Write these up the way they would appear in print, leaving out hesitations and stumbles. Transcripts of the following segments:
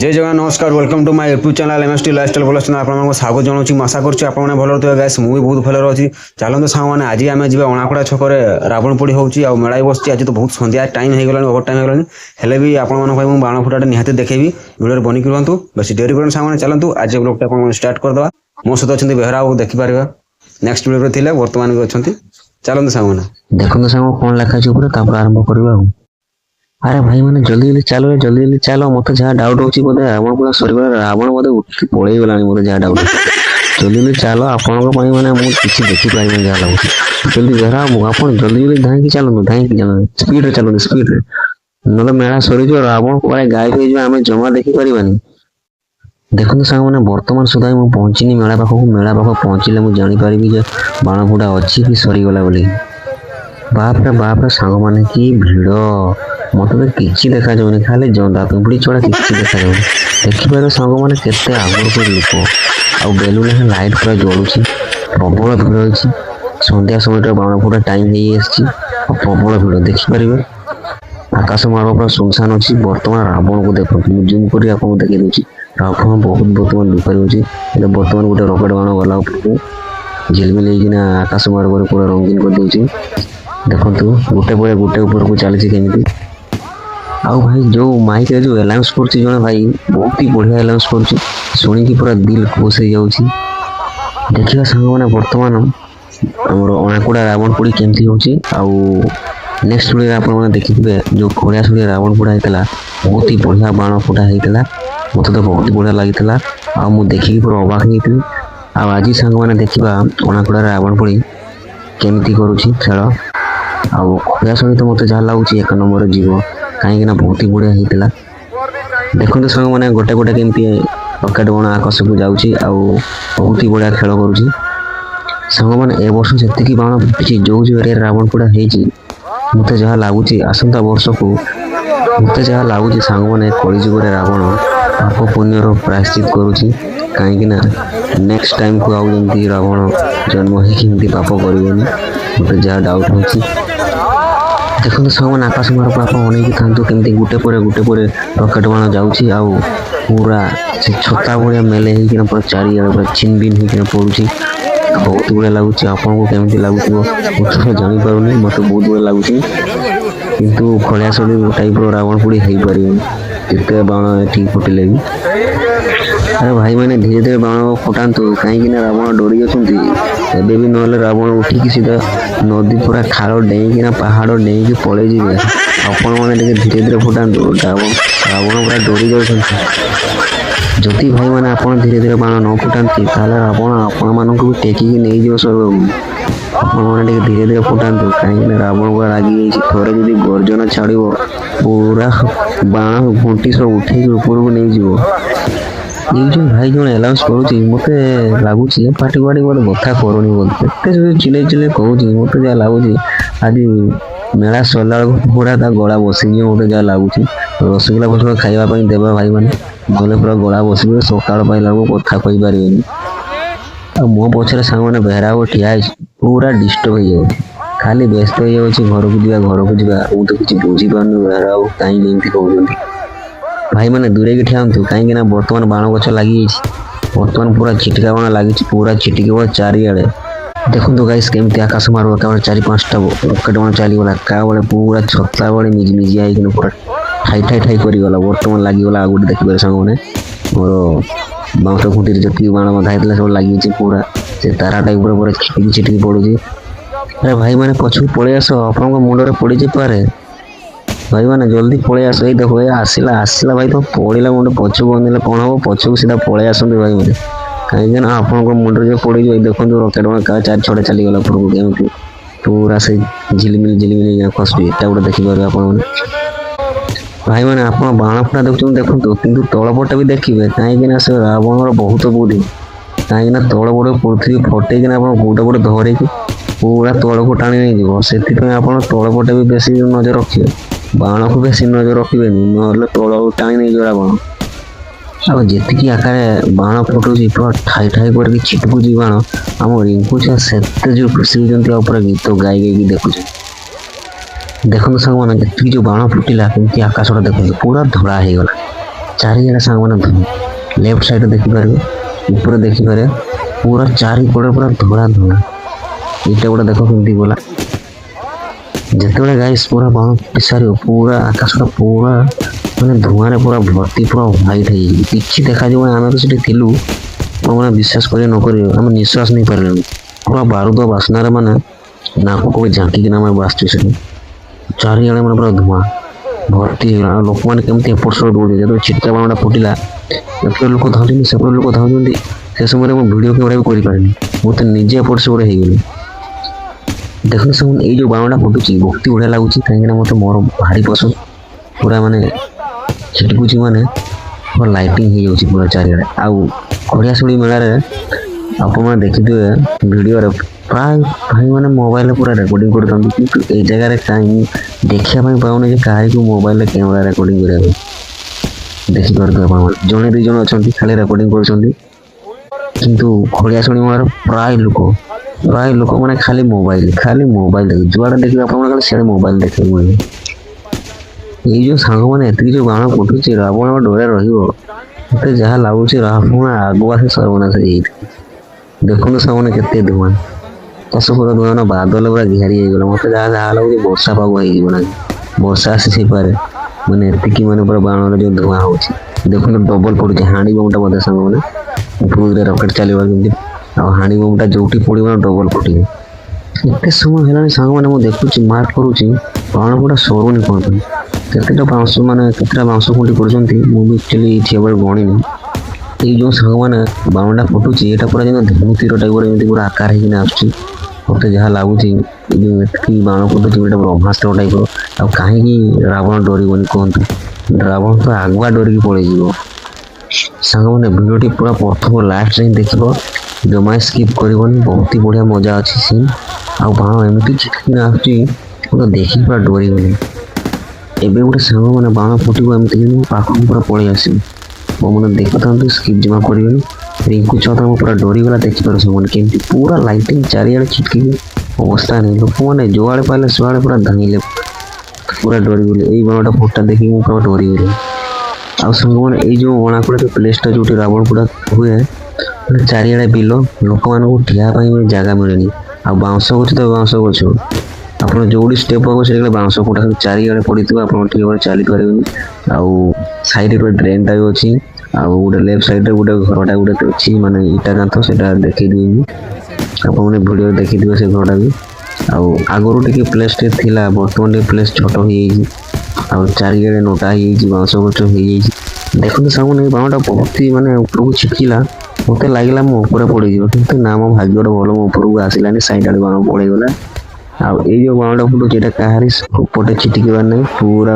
जय जगन्नाथ नमस्कार welcome to my YouTube channel MST lifestyle blog channel आपको स्वागत जनाऊँ आशा करुँच आपने भल रही गाइस मुझे बहुत भल रही चलते साने आज आम जी अणाकुड़ा छक रावण पोड़ी होची मेला बस आज तो बहुत संध्या टाइम हो गला ओवर टाइम हो गला हेले भी आपको बाण फुटा निहाती देखी वीडियो बनिक रुहतु बेस डेरी कर सामने चलतु आज ब्लॉग टाइम स्टार्ट करदे मो सहित अच्छा बेहरा देखिपार नेक्स्ट वीडियो थे बर्तमान भी अच्छा चलते सामने देखते सामने कौन लिखाई आरंभ करवा। अरे भाई मैंने जल्दी जल्दी चलो मत जहाँ डाउट होची बोधे रावण पूरा सरीगला रावण बोधे उठी पड़े गलानी बोधे जहाँ डाउट जल्दी चलो आपन मैंने मुझे किसी देखी पारि जहाँ लगुच जल्दी बेहरा आप जल्दी धाई चलते स्पीड रे चलते स्पीड रे ना मेला सरी रावण पूरा गायब हो आम जमा देखी पारानी। देखते सांग मैंने बर्तमान सुधा मुझे पहुँचनी मेला पाख पहुँचले मुझे जानीपारि बाण फुटा अच्छी कि सरीगला बोली बाप रे सांग मैंने कि भिड़ मत तो किसी देखा जाऊनी खाली जंदा पिंपड़ी छड़ा किसी देखा जाऊनी देखिपार सांग मैंने केते आगुर को लोक आउ बेलून लाइट पूरा जलुची प्रबल भिड़ होती संध्या समय बाण फुटा टाइम हो प्रबल भिड़ देखिपारे आकाश मार्ग पूरा सुनसान अच्छी बर्तमान रावण को देखो जूम कर आपको देखी दूसरी रावण बहुत बर्तमान बेपारी होती बर्तमान गोटे रकेट बाण गला झिलमिल आकाश मार्ग पूरा रंगीन कर दूसरी देखु गोटे पर गोटे ऊपर को चली केमी आउ भाई जो माइक रे जो अनाउंस कर जने भाई बहुत ही बढ़िया अनाउंस कर शुणी पूरा दिल खुश हो जाऊँगी। देखिए सांग मैंने बर्तमान आमर अणाकुड़ा रावण पोड़ी केमती होची आउ नेक्स्ट वीडियो आप देखिए जो खड़िया छुड़िया रावण पोड़ा होता बहुत ही बढ़िया बाण फुटा होता मत तो बहुत ही बढ़िया लगी आ मुझे देखिक पूरा अबाक होती आज सांग मैंने देखा अणाकुड़ा रावण पोड़ी केमती करुँची खेल आउ खड़िया सहित मत जहाँ लगुच एक नंबर जीव कहीं बहुत ही बढ़िया होता देखते सांग मैंने गोटे गोटे केमती रकेट बाण आकाश को जाऊँगी बहुत ही बढ़िया खेल करुँची सांग मैंने ए वर्ष जी बाण फुटी जो जो एरिया रावण पोड़ा होती मत जहाँ लगुच आसंता वर्ष को मत जहाँ लगुच सांग मैंने कलिजुग रावण पाप पुण्यर प्रायश्चित करुँची कहीं नेक्स्ट टाइम को आउँ रावण जन्म होती पाप कर मत जहाँ डाउट होती देखते सब आकाश मार्ग आप अनेक था केमती गोटे पर रकेट बाण जाऊँगी आउ पूरा से छता भाया मेले होना पूरा चारिआडे पूरा छिन बिन होना पड़ुची बहुत बढ़िया लगुच आपको केमती लगुच तो जापर मत बहुत बढ़िया लगुच किंतु खड़िया सड़ी टाइप रावण पोड़ी हो पार जिते बाण ठीक फुटिले भी। अरे भाई मैंने धीरे धीरे बाण फुटातु कहीं रावण डरी अच्छा भी ना रावण उठिकी सीधा नदी पूरा खाल डेईकिना पहाड़ डेईकी पलि जाए आपण मैंने धीरे धीरे फुटातु रावण पूरा डरी जाऊँ जदि भाई मैंने आप धीरे धीरे बाण न फुटाती रावण आपण मानक भी टेकिकी नहीं जाओ स्वर्ग मैंने धीरे धीरे फुटातु कहीं रावण पूरा रागी थोड़े जी गर्जन छाड़ पूरा बाण घुंटी सब उठे ऊपर को नहीं जीव ये जो भाई जो अनाउंस करुँच मत लगुच पार्टी बाड़ी गोटे कथा करूनी बोलते चिले चिले कहूँ मत जहाँ लगुच आज मेला सरला पूरा गला बसिज मत जहाँ लगुच रसगोला फसगोला खावाई देवा भाई मैंने गले पूरा गला बस सकाल पाइला कथा कही पारे मो पचर सांग मैंने बेहरा ठिया पूरा डिस्टर्ब हो जाए खाली व्यस्त हो जाऊँगी घर को जा मुझे किसी बुझीपार बेहरा कहीं कहते भाई मैंने दूरे की ठिया कहीं बर्तमान बाण गच लगी बर्तमान पूरा छिटका बाण लगी पूरा छिटिकी पूरा चारिआडे देखो गाइस केमती आकाश मार्ग क्या चार पांचटा रकेट बाण चलीगला क्या बेले पूरा छता बड़े मिजमिजिया होना पूरा ठाई ठाई ठाई करगला बर्तमान लगिगला गोटे देखिए सांग मैंने मोर बाउंस खुंटी जी बाण बंधा होता सब लगी पूरा से तारा टाइप पूरा छिटिकी छिटिकी पड़ुची। अरे भाई मैंने पछू पलि आस आप मुंडे पड़ जाए भाई मैंने जल्दी पलि आस ये देखो आसला आसला भाई तो पड़ा मुंडे पछू बंधे कौन हम पछू सीधा पलि आसते भाई मैंने कहीं आप मुंडे जो पड़ जाए देखो रकेट बाण क्या चार छटा चलीगला पूर्व पूरा से झिलमिल खसुची एटा गोटे देखिपारे आप भाई मैंने आप बाण फुटा देखुं देखो कि तलपटा भी देखिए कहीं से रावण बहुत बुद्धि कहीं तल बड़े पृथ्वी फटेकिना गोटे गोटे धरिकी पूरा तल को टाणी नहीं से तलपटे भी बेसी नजर रखिए बाण को बेसी नजर रखिए ना तल टाणी नहीं रावण आ जी आकार बाण फुटुची पूरा ठाई ठाई करके छिटकुच बाण आम रिंकुचा से जो खुशी होती पूरा गीत गाई गाई देखुचे देखो सांग मैंने जी जो बाण फुटिला कमी आकाशटा देखो पूरा धड़ा हो गला ଚାରିଆଡ଼େ ସାଙ୍ଗମାନେ ଧୂଆଁ। ଲେଫ୍ଟ ସାଇଡ଼୍ ଦେଖିପାରିବେ, ଉପରେ ଦେଖିପାରିବେ ପୁରା ଚାରିପଟେ ପୁରା ଧଳା ଧଳା। ଏଇଟା ଗୋଟେ ଦେଖ କେମିତି ଗଲା। ଯେତେବେଳେ ଗାଇସ୍ ପୁରା ବାଣ ଫୁଟି ସାରିବ ପୁରା ଆକାଶଟା ପୁରା ମାନେ ଧୂଆଁରେ ପୁରା ଭର୍ତ୍ତି, ପୁରା ହ୍ୱାଇଟ୍ ହେଇଯିବ, କିଛି ଦେଖାଯିବ। ଆମେ ତ ସେଠି ଥିଲୁ, ମାନେ ବିଶ୍ୱାସ କରିବେ ନ କରିବେ, ଆମେ ନିଶ୍ୱାସ ନେଇପାରିଲୁନି। ପୁରା ବାରୁଦ ବାସ୍ନାରେ ମାନେ ନାକକୁ ଝାଙ୍କିକିନା ଆମେ ବାସୁଛୁ ସେଠି। ଚାରିଆଡ଼େ ମାନେ ପୁରା ଧୂଆଁ ଭର୍ତ୍ତି ହେଇଗଲା। ଆଉ ଲୋକମାନେ କେମିତି ଏପଟ ସେପଟ ଦୌଡ଼ିଲେ। ଯେତେବେଳେ ଛିଟକା ବାଣଟା ଫୁଟିଲା, ଏପଟେ ଲୋକ ଧାଉଁଛନ୍ତି, ସେପଟେ ଲୋକ ଧାଉଁଛନ୍ତି। ସେ ସମୟରେ ମୁଁ ଭିଡ଼ିଓ କ୍ୟାମେରା ବି କରିପାରିନି, ମୁଁ ତ ନିଜେ ଏପଟ ସେପଟ ହେଇଗଲି। ଦେଖନ୍ତୁ ସାଙ୍ଗ, ଏଇ ଯେଉଁ ବାଣଟା ଫୁଟୁଛି ବହୁତ ବଢ଼ିଆ ଲାଗୁଛି, କାହିଁକିନା ମୋତେ ମୋର ଭାରି ପସନ୍ଦ। ପୁରା ମାନେ ଛିଟକୁଛି ମାନେ ପୁରା ଲାଇଟିଂ ହେଇଯାଉଛି ପୁରା ଚାରିଆଡ଼େ। ଆଉ ଖଡ଼ିଆଶୁଳି ମେଳାରେ ଆପଣମାନେ ଦେଖିଥିବେ ଭିଡ଼ିଓରେ ପ୍ରାୟ ଭାଇମାନେ ମୋବାଇଲରେ ପୁରା ରେକର୍ଡ଼ିଂ କରୁଛନ୍ତି, କିନ୍ତୁ ଏଇ ଜାଗାରେ କାହିଁ ଦେଖିବା ପାଇଁ ପାଉନି ଯେ କାହାରିକୁ ମୋବାଇଲରେ କ୍ୟାମେରା ରେକର୍ଡ଼ିଂ କରିବା ପାଇଁ। ଦେଖିପାରୁଥିବେ ଆପଣମାନେ, ଜଣେ ଦୁଇ ଜଣ ଅଛନ୍ତି ଖାଲି ରେକର୍ଡ଼ିଂ କରୁଛନ୍ତି, କିନ୍ତୁ ଖଡ଼ିଆଶୁଳି ମେଳାର ପ୍ରାୟ ଲୋକମାନେ ଖାଲି ମୋବାଇଲ ଦେଖି, ଯୁଆଡ଼େ ଦେଖିବେ ଆପଣମାନେ ଖାଲି ସିଆଡ଼େ ମୋବାଇଲ ଦେଖିବାକୁ ମିଳିବ। ଏଇ ଯେଉଁ ସାଙ୍ଗମାନେ ଏତିକି ଯେଉଁ ବାଣ ଫୁଟୁଛି, ରାବଣ ଡୋରେ ରହିବ। ମୋତେ ଯାହା ଲାଗୁଛି ରାବଣ ଆଗୁଆ ସେ ସର୍ବନାଶ ହେଇଯାଇଛି। ଦେଖନ୍ତୁ ସାଙ୍ଗମାନେ କେତେ ଧୂଆଁ, ଚାଷ ପୁରା ଧୂଆଁ, ବାଦଲ ପୁରା ଘେରି ହେଇଗଲା। ମୋତେ ଯାହା ଲାଗୁଛି ବର୍ଷା ପାଗ ହେଇଯିବ, ନା ବର୍ଷା ଆସିପାରେ, ମାନେ ଏତିକି ମାନେ ପୁରା ବାଣରେ ଯେଉଁ ଧୂଆଁ ହେଉଛି। ଦେଖନ୍ତୁ ଡବଲ ପଡ଼ୁଛି ହାଣ୍ଡି ବମ୍ଟା ବୋଧେ ସାଙ୍ଗମାନେ, ଉପରରେ ରକେଟ୍ ଚାଲିବ ଯେମିତି, ଆଉ ହାଣ୍ଡି ବମ୍ଟା ଯେଉଁଠି ପଡ଼ିବ ଡବଲ ଫୁଟିବ। ଏତେ ସମୟ ହେଲାଣି ସାଙ୍ଗମାନେ, ମୁଁ ଦେଖୁଛି ମାର୍କ କରୁଛି ବାଣ ଗୁଡ଼ା ସରୁନି କ'ଣ ପାଇଁ। କେତେଟା ବାଉଁଶ ଖୁଣ୍ଟି କରୁଛନ୍ତି, ମୁଁ ବି ଆକ୍ଚୁଆଲି ଏଇଠି ଏବେ ଗଣିନି। ଏଇ ଯେଉଁ ସାଙ୍ଗମାନେ ବାଣଟା ଫୁଟୁଛି, ଏଇଟା ପୁରା ଯେମିତି ଧନୁ ତୀର ଟାଇପର ଏମିତି ପୁରା ଆକାର ହେଇକିନା ଆସୁଛି। ମୋତେ ଯାହା ଲାଗୁଛି ଏଇ ଯେଉଁ ଏତିକି ବାଣ ଫୁଟୁଛି ଏଇଟା ବ୍ରହ୍ମାସ୍ତ୍ର ଟାଇପର। ଆଉ କାହିଁକି ରାବଣ ଡରିବନି କୁହନ୍ତୁ? ରାବଣ ତ ଆଗୁଆ ଡରିକି ପଳେଇଯିବ। ସାଙ୍ଗମାନେ ଭିଡ଼ିଓଟି ପୁରା ପ୍ରଥମ ଲାଷ୍ଟ ଯାଏଁ ଦେଖିବ, ଜମା ସ୍କିପ୍ କରିବନି, ବହୁତ ବଢ଼ିଆ ମଜା ଅଛି ସିନ୍। ଆଉ ବାଣ ଏମିତି ଛିଟକିନା ଆସୁଛି, ପୁରା ଦେଖିକି ପୁରା ଡରିଗଲି। ଏବେ ଗୋଟେ ସାଙ୍ଗମାନେ ବାଣ ଫୁଟିବ ଏମିତି କିନ୍ତୁ ପାଖକୁ ପୁରା ପଳେଇ ଆସିବ। ମାନେ ଦେଖୁଥାନ୍ତୁ, ସ୍କିପ୍ ଜମା କରିବେନି। ରିଙ୍କୁ ଚୌଧୁରୀ ମୁଁ ପୁରା ଡରିଗଲା। ଦେଖିପାରୁ ସାଙ୍ଗମାନେ କେମିତି ପୁରା ଲାଇଟିଂ ଚାରିଆଡ଼େ ଛିଟକିକି ଅବସ୍ଥା ନାହିଁ। ଲୋକମାନେ ଯୁଆଡ଼େ ପାଇଲେ ସୁଆଡ଼େ ପୁରା ଧାଇଁଲେ, ପୁରା ଡରିଗଲେ। ଏଇ ବାଣଟା ଫୁଟା ଦେଖିକି ମୁଁ ପୁରା ଡରିଗଲି। ଆଉ ସାଙ୍ଗମାନେ ଏଇ ଯେଉଁ ଅଣାକୁଡ଼ା ଯେଉଁ ପ୍ଲେସ୍ଟା ଯେଉଁଠି ରାବଣ ପୋଡ଼ା ହୁଏ, ଚାରିଆଡ଼େ ବିଲ, ଲୋକମାନଙ୍କୁ ଠିଆ ପାଇଁ ବି ଜାଗା ମିଳେନି। ଆଉ ବାଉଁଶ ଗଛ ତ ବାଉଁଶ ଗଛ, ଆପଣ ଯେଉଁଠି ଷ୍ଟେପ୍ ହବ ସେଠି ବାଉଁଶ କୁଟା ଚାରିଆଡ଼େ ପଡ଼ିଥିବ, ଆପଣ ଠିକ୍ ଭାବରେ ଚାଲିପାରିବେନି। ଆଉ ସାଇଡ଼ରେ ଗୋଟେ ଡ୍ରେନ୍ଟା ବି ଅଛି, ଆଉ ଗୋଟେ ଲେଫ୍ଟ ସାଇଡ଼ରେ ଗୋଟେ ଘରଟା ଗୋଟେ ଅଛି, ମାନେ ଇଟା କାନ୍ଥ, ସେଟା ଦେଖେଇଦେବି, ଆପଣମାନେ ଭିଡ଼ିଓରେ ଦେଖିଥିବେ ସେ ଘରଟା ବି। ଆଉ ଆଗରୁ ଟିକେ ପ୍ଲେସ୍ଟେ ଥିଲା, ବର୍ତ୍ତମାନ ଟିକେ ପ୍ଲେସ୍ ଛୋଟ ହେଇଯାଇଛି। ଆଉ ଚାରିଆଡ଼େ ନୋଟା ହେଇଯାଇଛି, ବାଉଁଶ ଗଛ ହେଇଯାଇଛି। ଦେଖନ୍ତୁ ସାଙ୍ଗମାନେ ଏଇ ବାଣଟା ବହୁତ ମାନେ ଉପରକୁ ଛିଟକିଲା, ମୋତେ ଲାଗିଲା ମୁଁ ଉପରେ ପଡ଼ିଯିବ, କିନ୍ତୁ ନା, ମୋ ଭାଗ୍ୟଟା ଭଲ, ମୋ ଉପରକୁ ଆସିଲାନି, ସାଇଡ଼୍ ଆଡ଼େ ବାଣ ପଳେଇଗଲା। ଆଉ ଏଇ ଯେଉଁ ବାଣଟା ଫୁଟୁଛି ଏଇଟା କାହାରି ଉପଟେ ଛିଟିକିବାର ନାହିଁ, ପୁରା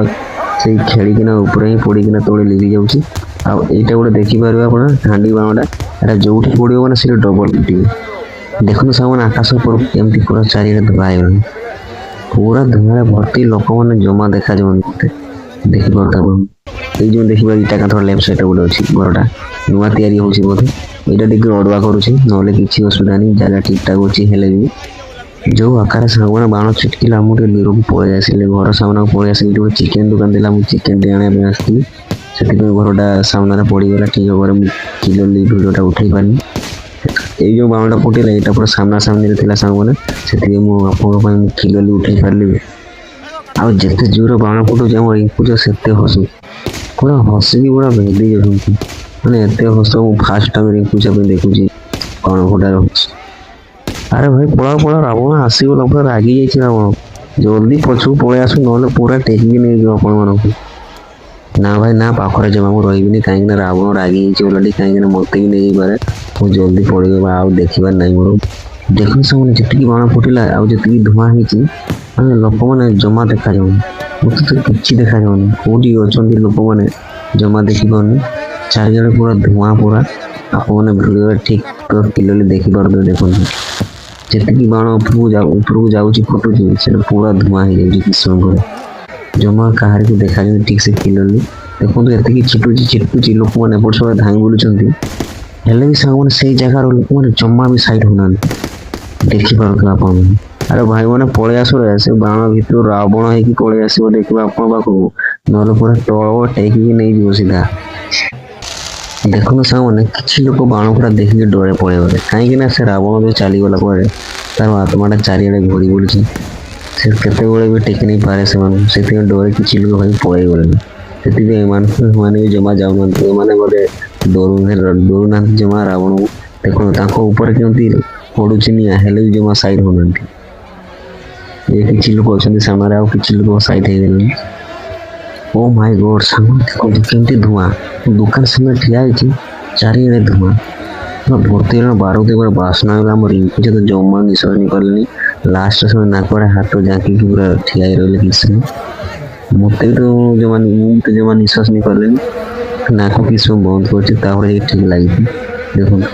ସେଇ ଖେଳିକିନା ଉପରେ ହିଁ ପଡ଼ିକିନା ତଳେ ଲିଭି ଯାଉଛି। ଆଉ ଏଇଟା ଗୋଟେ ଦେଖିପାରିବେ ଆପଣ, ହାଣ୍ଡି ବାଣଟା, ଏଇଟା ଯେଉଁଠି ପଡ଼ିବ ମାନେ ସେଠି ଡବଲ ଫୁଟିବ। ଦେଖନ୍ତୁ ସାଙ୍ଗମାନେ ଆକାଶ ଉପରକୁ କେମିତି ପୁରା ଚାରିଆଡ଼େ ଧଳା ହେଇଗଲାଣି, ପୁରା ଧୂଆଁରେ ଭର୍ତ୍ତି, ଲୋକମାନେ ଜମା ଦେଖାଯାଉନି ମୋତେ। ଦେଖିପାରୁଥିବ ଏଇ ଯେଉଁ ଦେଖିବା ଇଟା କାନ୍ଥର ଲେଫ୍ଟ ସାଇଡ଼୍ରେ ଗୋଟେ ଅଛି ଘରଟା, ନୂଆ ତିଆରି ହେଉଛି ବୋଧେ। ଏଇଟା ଟିକେ ଅଡ଼ୁଆ କରୁଛି, ନହେଲେ କିଛି ଅସୁବିଧା ନାହିଁ, ଜାଗା ଠିକ୍ଠାକ୍ ଅଛି। ହେଲେ ବି ଯେଉଁ ଆକାରରେ ସାଙ୍ଗମାନେ ବାଣ ଛିଟକିଲା, ମୁଁ ଟିକେ ଦୂରକୁ ପଳେଇ ଆସିଲି, ଘର ସାମ୍ନାକୁ ପଳେଇ ଆସିଲି। ଗୋଟେ ଚିକେନ୍ ଦୋକାନ ଥିଲା, ମୁଁ ଚିକେନ୍ଟି ଆଣିବା ପାଇଁ ଆସିଥିଲି, ସେଥିପାଇଁ ଘରଟା ସାମ୍ନାରେ ପଡ଼ିଗଲା। ଠିକ୍ ଭାବରେ ମୁଁ କ୍ଲିୟରଲି ଭିଡ଼ିଓଟା ଉଠେଇ ପାରିନି। ଏଇ ଯେଉଁ ବାଣଟା ଫୁଟିଲା ଏଇଟା ପୁରା ସାମ୍ନାସାମ୍ନିରେ ଥିଲା ସାଙ୍ଗମାନେ, ସେଥିପାଇଁ ମୁଁ ଆପଣଙ୍କ ପାଇଁ ମୁଁ କ୍ଲିୟରଲି ଉଠେଇ ପାରିଲି। ଆଉ ଯେତେ ଜୋରରେ ବାଣ ଫୁଟୁଛି ଆମ ରିଙ୍କୁଜ ସେତେ ହସୁଛି, ପୁରା ହସିକି ପୁରା ଭେଦି ଯାଉଛନ୍ତି। ମାନେ ଏତେ ହସ ମୁଁ ଫାର୍ଷ୍ଟ ଟାଇମ୍ ରିଙ୍କୁଜ ପାଇଁ ଦେଖୁଛି ବାଣ ଫୁଟାର ହସ। ଆରେ ଭାଇ ପଳାଅ, ରାବଣ ଆସିଗଲା, ପୁରା ରାଗି ଯାଇଛି ରାବଣ। ଜଲ୍ଦି ପଛକୁ ପଳେଇ ଆସୁ, ନହେଲେ ପୁରା ଟେକିକି ନେଇଯିବ ଆପଣମାନଙ୍କୁ। ନା ଭାଇ ନା, ପାଖରେ ଜମା ମୁଁ ରହିବିନି, କାହିଁକିନା ରାବଣ ରାଗି ଯାଇଛି ଅଲରେଡ଼ି, କାହିଁକିନା ମୋତେ ବି ନେଇଯାଇପାରେ। ମୁଁ ଜଲ୍ଦି ପଳେଇବି, ଆଉ ଦେଖିବାର ନାହିଁ ମୋର। ଦେଖନ୍ତୁ ସେମାନେ ଯେତିକି ବାଣ ଫୁଟିଲା ଆଉ ଯେତିକି ଧୂଆଁ ହେଇଛି, ମାନେ ଲୋକମାନେ ଜମା ଦେଖାଯାଉନି, ମୋତେ ତ କିଛି ଦେଖାଯାଉନି। କେଉଁଠି ଅଛନ୍ତି ଲୋକମାନେ ଜମା ଦେଖିପାରୁନି, ଚାରିଆଡ଼େ ପୁରା ଧୂଆଁ ପୁରା। ଆପଣମାନେ ଭିଡ଼ିଓରେ ଠିକ୍ କ୍ଲିୟରଲି ଦେଖିପାରୁଥିବେ। ଦେଖନ୍ତୁ ଯେତିକି ବାଣ ଉପରକୁ ଯାଉଛି ଫୁଟୁଛି, ସେଟା ପୁରା ଧୂଆଁ ହେଇଯାଉଛି କିଛି ସମୟ ପରେ, ଜମା କାହାରିକୁ ଦେଖାଯାଉନି ଠିକ୍ ସେ କ୍ଲିୟରଲି। ଦେଖନ୍ତୁ ଏତିକି ଛିଟକୁଛି, ଲୋକମାନେ ଏପଟ ସେପଟ ଧାଇଁ ବୁଲୁଛନ୍ତି, ହେଲେ ବି ସାଙ୍ଗମାନେ ସେଇ ଜାଗାର ଲୋକମାନେ ଜମା ବି ସାଇଡ୍ ହଉନାହାନ୍ତି। ଦେଖିପାରୁଥିବେ ଆପଣମାନେ। ଆରେ ଭାଇମାନେ ପଳେଇ ଆସ, ସେ ବାଣ ଭିତରୁ ରାବଣ ହେଇକି ପଳେଇ ଆସିବ ଦେଖିବ ଆପଣଙ୍କ ପାଖକୁ, ନହେଲେ ପୁରା ତଳ ଟେକିକି ନେଇଯିବ ସିଧା। ଦେଖନ୍ତୁ ସାଙ୍ଗମାନେ କିଛି ଲୋକ ବାଣ ଫୁଟା ଦେଖିକି ଡରେ ପଳେଇଗଲେ, କାହିଁକି ନା ସେ ରାବଣ ଯୋଉ ଚାଲିଗଲା ପରେ ତାର ଆତ୍ମାଟା ଚାରିଆଡ଼େ ଘୁରି ବୁଲୁଛି, ସେ କେତେବେଳେ ବି ଟେକି ନେଇ ପାରେ ସେମାନଙ୍କୁ, ସେଥିପାଇଁ ଡରେ କିଛି ଲୋକ ଭାଇ ପଳେଇଗଲେଣି। ସେଥିପାଇଁ ସେମାନେ ବି ଜମା ଯାଉନାହାନ୍ତି, ଏମାନେ ବୋଧେ ଡରୁନାହାନ୍ତି ଜମା ରାବଣକୁ। ଦେଖନ୍ତୁ ତାଙ୍କ ଉପରେ କେମିତି ପଡ଼ୁଛି ନିଆଁ, ହେଲେ ବି ଜମା ସାଇଡ୍ ହଉନାହାନ୍ତି। ଏ କିଛି ଲୋକ ଅଛନ୍ତି ସାମ୍ନାରେ, ଆଉ କିଛି ଲୋକ ସାଇଡ୍ ହେଇଗଲେଣି। ଓ ମାଇ ଗଡ୍, ସାଙ୍ଗ ଦେଖନ୍ତୁ କେମିତି ଧୂଆଁ, ଦୋକାନ ସାମ୍ନାରେ ଠିଆ ହେଇଛି, ଚାରିଆଡ଼େ ଧୂଆଁ ପୁରା ଭର୍ତ୍ତି ହେଲାଣି, ବାରୁଦ ପୁରା ବାସ୍ନା ହେଲା। ଆମ ରିଙ୍କୁ ତ ଜମା ନିଶ୍ୱାସ ନେଇ ପାରିଲେନି, ଲାଷ୍ଟରେ ସେମାନେ ନାକରେ ହାତ ଜାକିକି ପୁରା ଠିଆ ହେଇ ରହିଲେ କିଛି ସମୟ। ମୁଁ ତ ଜମା ନିଶ୍ୱାସ ନେଇ ପାରିଲିନି, ନାକ କିଛି ସମୟ ବନ୍ଦ କରିଛି, ତାପରେ ଯାଇକି ଠିକ୍ ଲାଗିଛି। ଦେଖନ୍ତୁ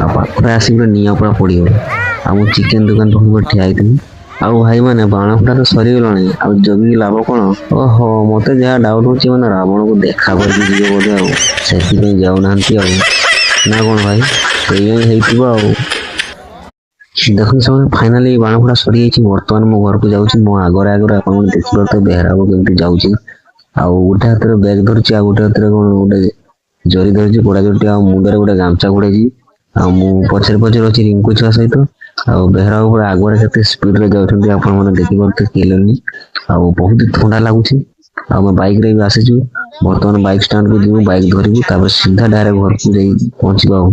ଆଉ ପାଖରେ ଆସିକି ପୁରା ନିଆଁ ପୁରା ପଡ଼ିଗଲା। ଆଉ ମୁଁ ଚିକେନ ଦୋକାନ ପାଖରେ ପୁରା ଠିଆ ହେଇଥିଲି। ଆଉ ଭାଇମାନେ ବାଣ ଫୁଟା ତ ସରିଗଲାଣି, ଆଉ ଜଗିକି ଲାଭ କଣ? ଓହୋ, ମତେ ଯାହା ଡାଉଟ୍ ହଉଛି ମାନେ ରାବଣକୁ ଦେଖା କରିକି ଯିବେ ବୋଧେ, ଆଉ ସେଥିପାଇଁ ଯାଉନାହାନ୍ତି ଆଉ, ନା କଣ ଭାଇ? ସେଇଆ ହିଁ ହେଇଥିବ ଆଉ। ଦେଖନ୍ତୁ ସେମାନେ ଫାଇନାଲି ବାଣ ଫୁଟା ସରିଯାଇଛି। ବର୍ତ୍ତମାନ ମୋ ଘରକୁ ଯାଉଛି। ମୋ ଆଗରେ ଆପଣମାନେ ଦେଖିପାରୁଥିବେ ବେହେରାବୁ କେମିତି ଯାଉଛି। ଆଉ ଗୋଟେ ହାତରେ ବ୍ୟାଗ୍ ଧରିଛି, ଆଉ ଗୋଟେ ହାତରେ କଣ ଗୋଟେ ଜରି ଧରିଛି, କୋଡ଼ା ଜରିଟି, ଆଉ ମୁଣ୍ଡରେ ଗୋଟେ ଗାମଛା ଘୋଡ଼େଇଛି। ଆଉ ମୁଁ ପଛରେ ଅଛି ରିଙ୍କୁ ଛୁଆ ସହିତ। ଆଉ ବେହେରାବୁ ପୁରା ଆଗରେ କେତେ ସ୍ପିଡରେ ଯାଉଛନ୍ତି ଆପଣମାନେ ଦେଖିପାରୁଥିବେ କ୍ଲିୟରଲି। ଆଉ ବହୁତ ଥଣ୍ଡା ଲାଗୁଛି। ଆଉ ଆମେ ବାଇକରେ ବି ଆସିଛୁ। ବର୍ତ୍ତମାନ ବାଇକ୍ ଷ୍ଟାଣ୍ଡକୁ ଯିବୁ, ବାଇକ୍ ଧରିବୁ, ତାପରେ ସିଧା ଡାଇରେକ୍ଟ ଘରକୁ ଯାଇ ପହଞ୍ଚିବା ଆଉ।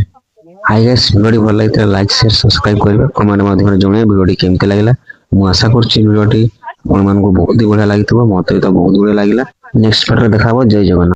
ହାଇ ଗାଇସ୍, ଭିଡ଼ିଓଟି ଭଲ ଲାଗିଥିଲା ଲାଇକ୍ ସେୟାର ସବସ୍କ୍ରାଇବ କରିବା, କମେଣ୍ଟ ମାଧ୍ୟମରେ ଜଣାଇବା ଭିଡ଼ିଓଟି କେମିତି ଲାଗିଲା। ମୁଁ ଆଶା କରୁଛି ଭିଡ଼ିଓଟି ଆପଣମାନଙ୍କୁ ବହୁତ ହି ବଢ଼ିଆ ଲାଗିଥିବ, ମତେ ବି ତ ବହୁତ ବଢ଼ିଆ ଲାଗିଲା। ନେକ୍ସଟ ପାର୍ଟରେ ଦେଖା ହବ। ଜୟ ଜଗନ୍ନାଥ।